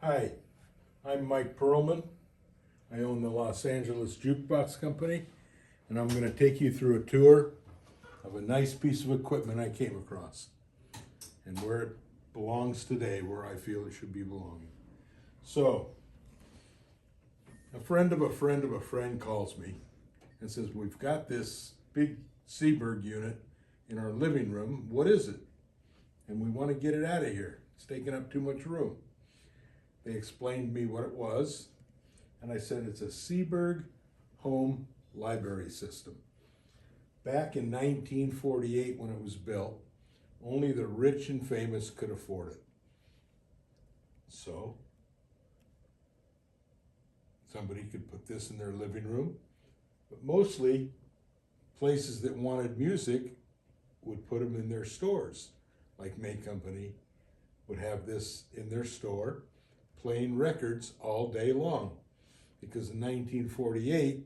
Hi, I'm Mike Perlman. I own the Los Angeles Jukebox Company, and I'm going to take you through a tour of a nice piece of equipment I came across and where it belongs today, where I feel it should be belonging. So, a friend of a friend of a friend calls me and says, "We've got this big Seeburg unit in our living room. What is it? And we want to get it out of here. It's taking up too much room." They explained to me what it was, and I said it's a Seeburg home library system. Back in 1948 when it was built, only the rich and famous could afford it. So, somebody could put this in their living room, but mostly places that wanted music would put them in their stores. Like May Company would have this in their store, playing records all day long. Because in 1948,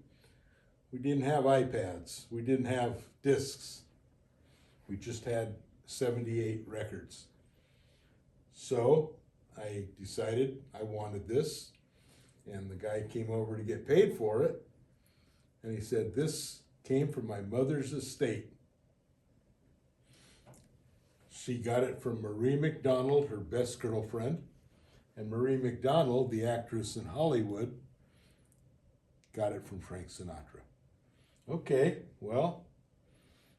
we didn't have iPads, we didn't have discs, we just had 78 records. So I decided I wanted this, and the guy came over to get paid for it, and he said, "This came from my mother's estate." She got it from Marie McDonald, her best girlfriend, and Marie McDonald, the actress in Hollywood, got it from Frank Sinatra. Okay, well,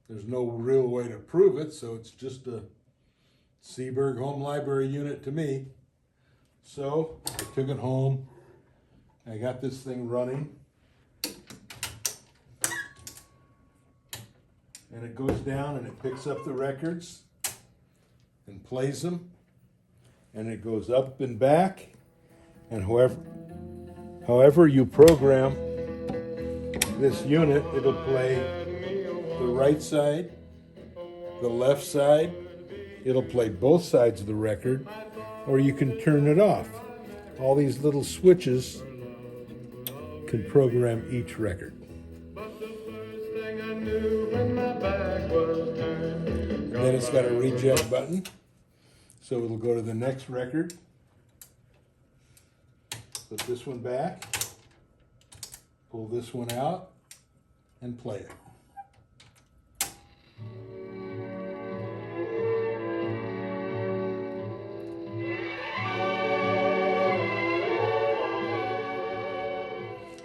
there's no real way to prove it, so it's just a Seeburg home library unit to me. So I took it home. I got this thing running. And it goes down and it picks up the records and plays them. And it goes up and back. And however you program this unit, it'll play the right side, the left side. It'll play both sides of the record, or you can turn it off. All these little switches can program each record. Then it's got a reject button, so it'll go to the next record. Put this one back, pull this one out, and play it.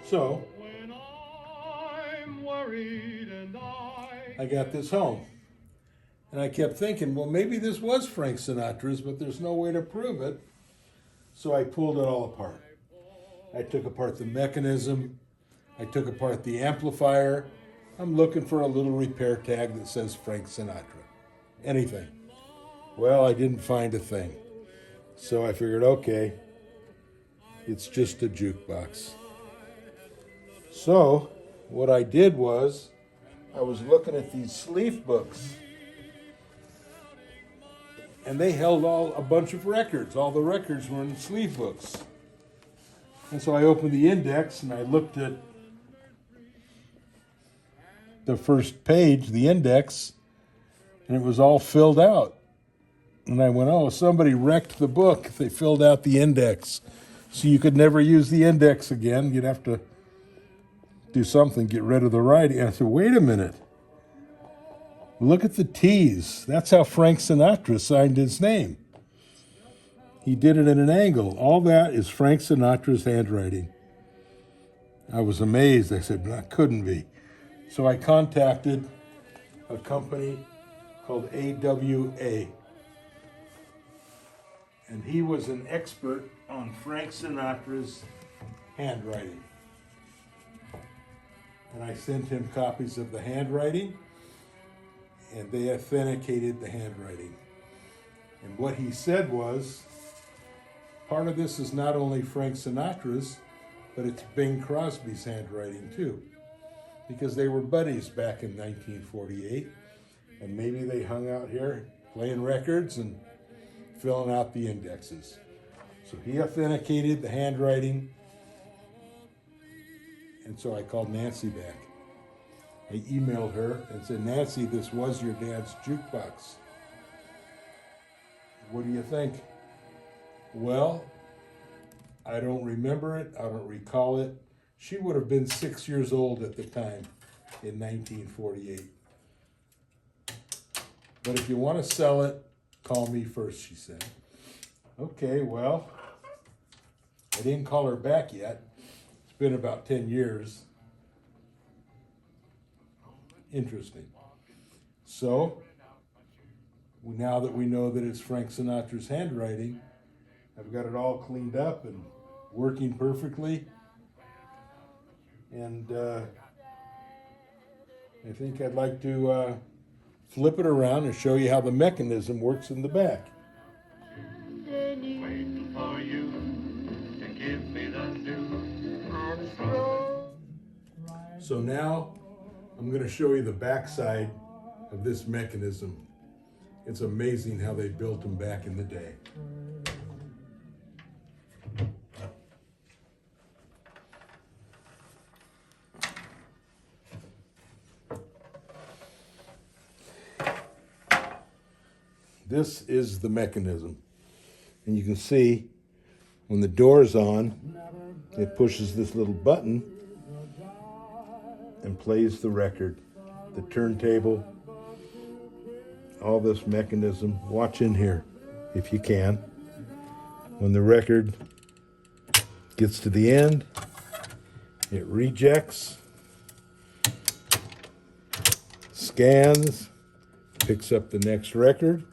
So, I got this home. And I kept thinking, well, maybe this was Frank Sinatra's, but there's no way to prove it. So I pulled it all apart. I took apart the mechanism. I took apart the amplifier. I'm looking for a little repair tag that says Frank Sinatra. Anything. Well, I didn't find a thing. So I figured, okay, it's just a jukebox. So what I did was, I was looking at these sleeve books. And they held a bunch of records. All the records were in the sleeve books. And so I opened the index and I looked at the first page, the index, and it was all filled out. And I went, oh, somebody wrecked the book. They filled out the index. So you could never use the index again. You'd have to do something, get rid of the writing. And I said, wait a minute. Look at the T's. That's how Frank Sinatra signed his name. He did it at an angle. All that is Frank Sinatra's handwriting. I was amazed. I said, that couldn't be. So I contacted a company called AWA. And he was an expert on Frank Sinatra's handwriting. And I sent him copies of the handwriting, and they authenticated the handwriting. And what he said was, part of this is not only Frank Sinatra's, but it's Bing Crosby's handwriting too. Because they were buddies back in 1948, and maybe they hung out here playing records and filling out the indexes. So he authenticated the handwriting, and so I called Nancy back. I emailed her and said, Nancy, this was your dad's jukebox. What do you think? Well, I don't remember it. I don't recall it. She would have been 6 years old at the time in 1948. But if you want to sell it, call me first, she said. Okay, well, I didn't call her back yet. It's been about 10 years. Interesting. So, now that we know that it's Frank Sinatra's handwriting, I've got it all cleaned up and working perfectly. And I think I'd like to flip it around and show you how the mechanism works in the back. Waiting for you to give me the news. So now I'm going to show you the back side of this mechanism. It's amazing how they built them back in the day. This is the mechanism. And you can see when the door is on, it pushes this little button and plays the record. The turntable, all this mechanism. Watch in here if you can. When the record gets to the end, it rejects, scans, picks up the next record,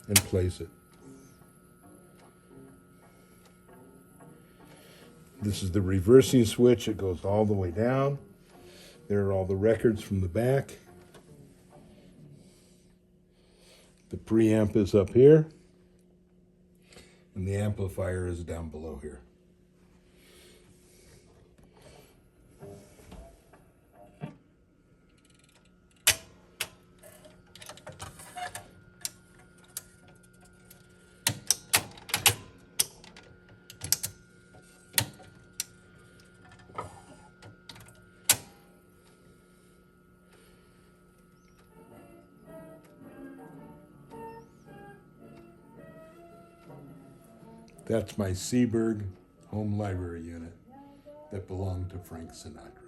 and plays it. This is the reversing switch. It goes all the way down. There are all the records from the back. The preamp is up here, and the amplifier is down below here. That's my Seeburg home library unit that belonged to Frank Sinatra.